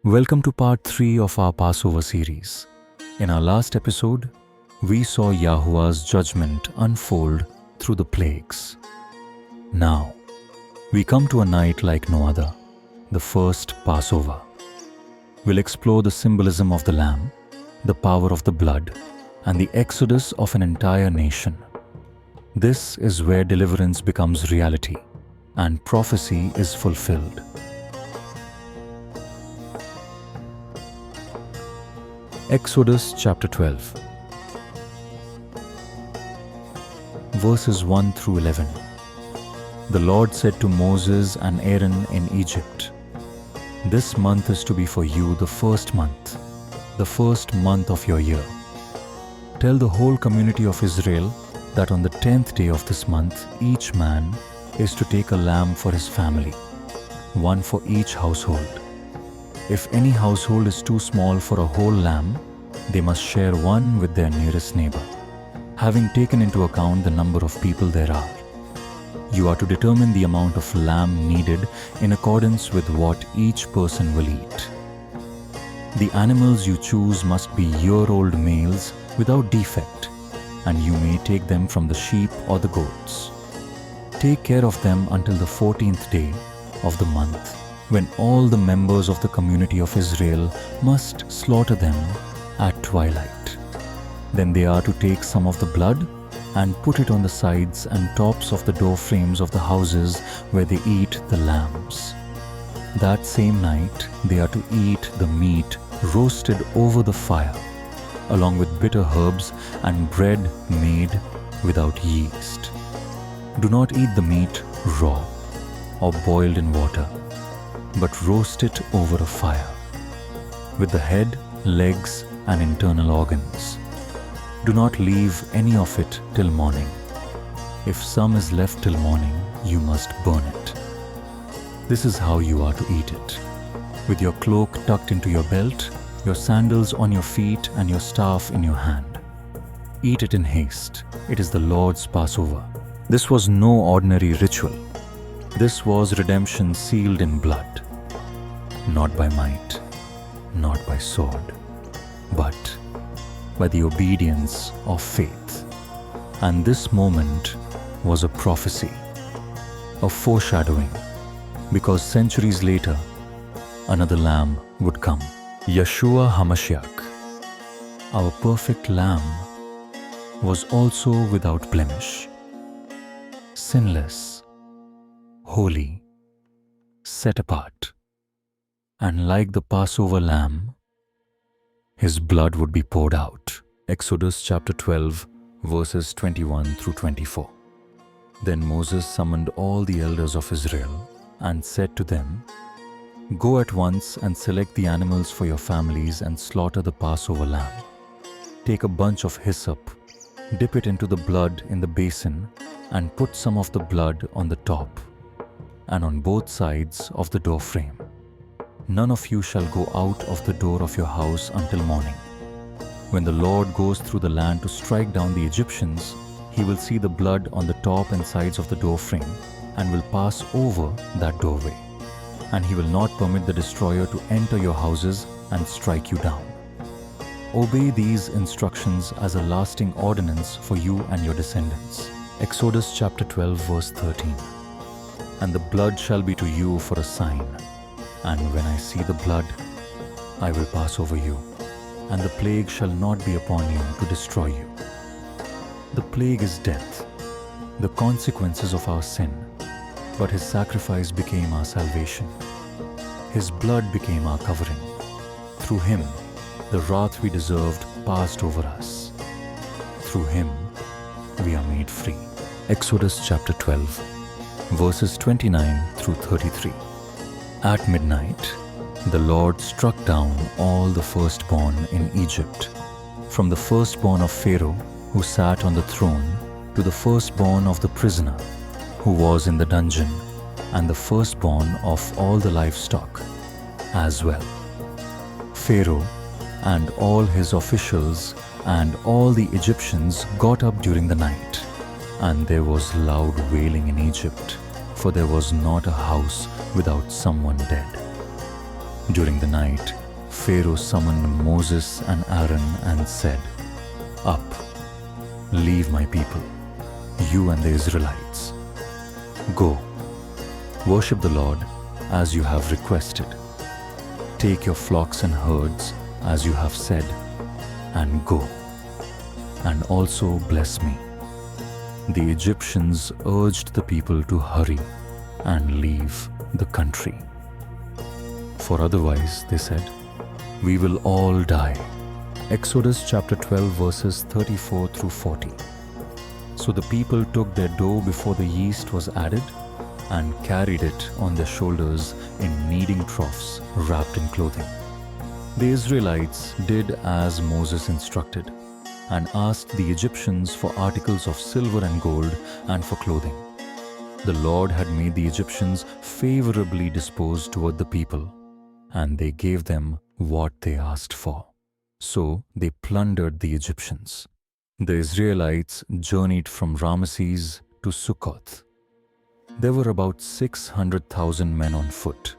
Welcome to part 3 of our Passover series. In our last episode, we saw Yahuah's judgment unfold through the plagues. Now, we come to a night like no other, the first Passover. We'll explore the symbolism of the Lamb, the power of the blood, and the exodus of an entire nation. This is where deliverance becomes reality and prophecy is fulfilled. Exodus chapter 12, verses 1 through 11. The Lord said to Moses and Aaron in Egypt, "This month is to be for you the first month of your year. Tell the whole community of Israel that on the 10th day of this month, each man is to take a lamb for his family, one for each household. If any household is too small for a whole lamb, they must share one with their nearest neighbor, having taken into account the number of people there are. You are to determine the amount of lamb needed in accordance with what each person will eat. The animals you choose must be year-old males without defect, and you may take them from the sheep or the goats. Take care of them until the 14th day of the month, when all the members of the community of Israel must slaughter them at twilight. Then they are to take some of the blood and put it on the sides and tops of the door frames of the houses where they eat the lambs. That same night they are to eat the meat roasted over the fire, along with bitter herbs and bread made without yeast. Do not eat the meat raw or boiled in water, but roast it over a fire, with the head, legs, and internal organs. Do not leave any of it till morning. If some is left till morning, you must burn it. This is how you are to eat it: with your cloak tucked into your belt, your sandals on your feet, and your staff in your hand. Eat it in haste. It is the Lord's Passover. This was no ordinary ritual. This was redemption sealed in blood. Not by might, not by sword, but by the obedience of faith. And this moment was a prophecy, a foreshadowing, because centuries later, another lamb would come. Yeshua HaMashiach, our perfect lamb, was also without blemish, sinless, holy, set apart. And like the Passover lamb, his blood would be poured out. Exodus chapter 12, verses 21 through 24. Then Moses summoned all the elders of Israel and said to them, "Go at once and select the animals for your families and slaughter the Passover lamb. Take a bunch of hyssop, dip it into the blood in the basin, and put some of the blood on the top and on both sides of the door frame. None of you shall go out of the door of your house until morning. When the Lord goes through the land to strike down the Egyptians, he will see the blood on the top and sides of the door frame and will pass over that doorway. And he will not permit the destroyer to enter your houses and strike you down. Obey these instructions as a lasting ordinance for you and your descendants." Exodus chapter 12, verse 13. "And the blood shall be to you for a sign. And when I see the blood, I will pass over you, and the plague shall not be upon you to destroy you. The plague is death, the consequences of our sin, but his sacrifice became our salvation. His blood became our covering. Through him, the wrath we deserved passed over us. Through him, we are made free." Exodus chapter 12, verses 29 through 33. At midnight, the Lord struck down all the firstborn in Egypt, from the firstborn of Pharaoh who sat on the throne to the firstborn of the prisoner who was in the dungeon, and the firstborn of all the livestock as well. Pharaoh and all his officials and all the Egyptians got up during the night, and there was loud wailing in Egypt, for there was not a house without someone dead. During the night, Pharaoh summoned Moses and Aaron and said, "Up, leave my people, you and the Israelites. Go, worship the Lord as you have requested. Take your flocks and herds as you have said, and go, and also bless me." The Egyptians urged the people to hurry and leave the country. For otherwise, they said, we will all die. Exodus chapter 12 verses 34 through 40. So the people took their dough before the yeast was added and carried it on their shoulders in kneading troughs wrapped in clothing. The Israelites did as Moses instructed and asked the Egyptians for articles of silver and gold and for clothing. The Lord had made the Egyptians favorably disposed toward the people, and they gave them what they asked for. So they plundered the Egyptians. The Israelites journeyed from Ramesses to Sukkoth. There were about 600,000 men on foot,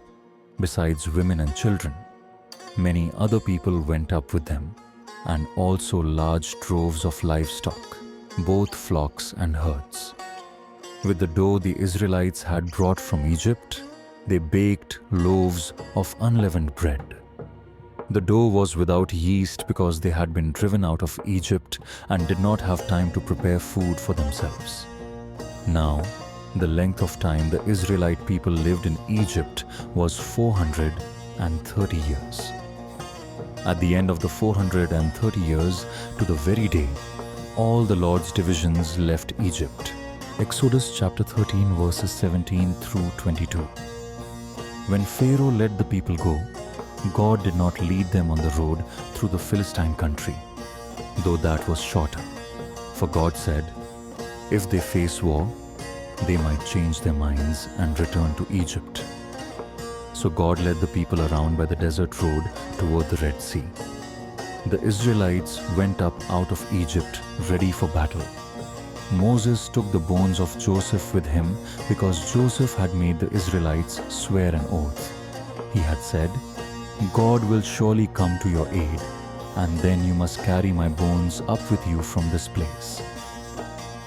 besides women and children. Many other people went up with them, and also large droves of livestock, both flocks and herds. With the dough the Israelites had brought from Egypt, they baked loaves of unleavened bread. The dough was without yeast because they had been driven out of Egypt and did not have time to prepare food for themselves. Now, the length of time the Israelite people lived in Egypt was 430 years. At the end of the 430 years, to the very day, all the Lord's divisions left Egypt. Exodus chapter 13 verses 17 through 22. When Pharaoh let the people go, God did not lead them on the road through the Philistine country, though that was shorter. For God said, if they face war, they might change their minds and return to Egypt. So God led the people around by the desert road toward the Red Sea. The Israelites went up out of Egypt ready for battle. Moses took the bones of Joseph with him because Joseph had made the Israelites swear an oath. He had said, God will surely come to your aid, and then you must carry my bones up with you from this place.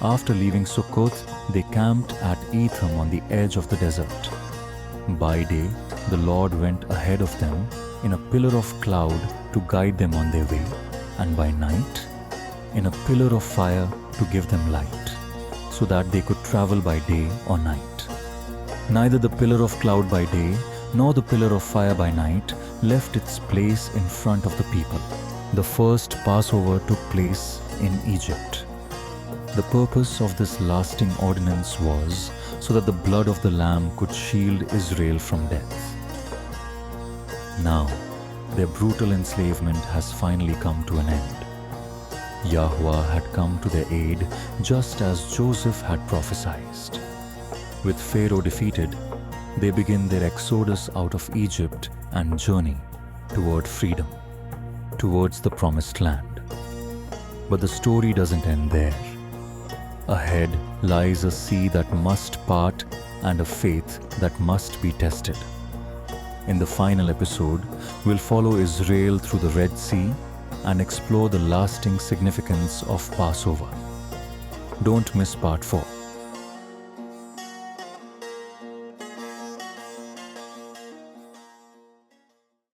After leaving Sukkoth, they camped at Etham on the edge of the desert. By day, the Lord went ahead of them in a pillar of cloud to guide them on their way, and by night, in a pillar of fire to give them light, so that they could travel by day or night. Neither the pillar of cloud by day nor the pillar of fire by night left its place in front of the people. The first Passover took place in Egypt. The purpose of this lasting ordinance was so that the blood of the Lamb could shield Israel from death. Now, their brutal enslavement has finally come to an end. Yahuah had come to their aid just as Joseph had prophesied. With Pharaoh defeated, they begin their exodus out of Egypt and journey toward freedom, towards the promised land. But the story doesn't end there. Ahead lies a sea that must part and a faith that must be tested. In the final episode, we'll follow Israel through the Red Sea and explore the lasting significance of Passover. Don't miss part 4.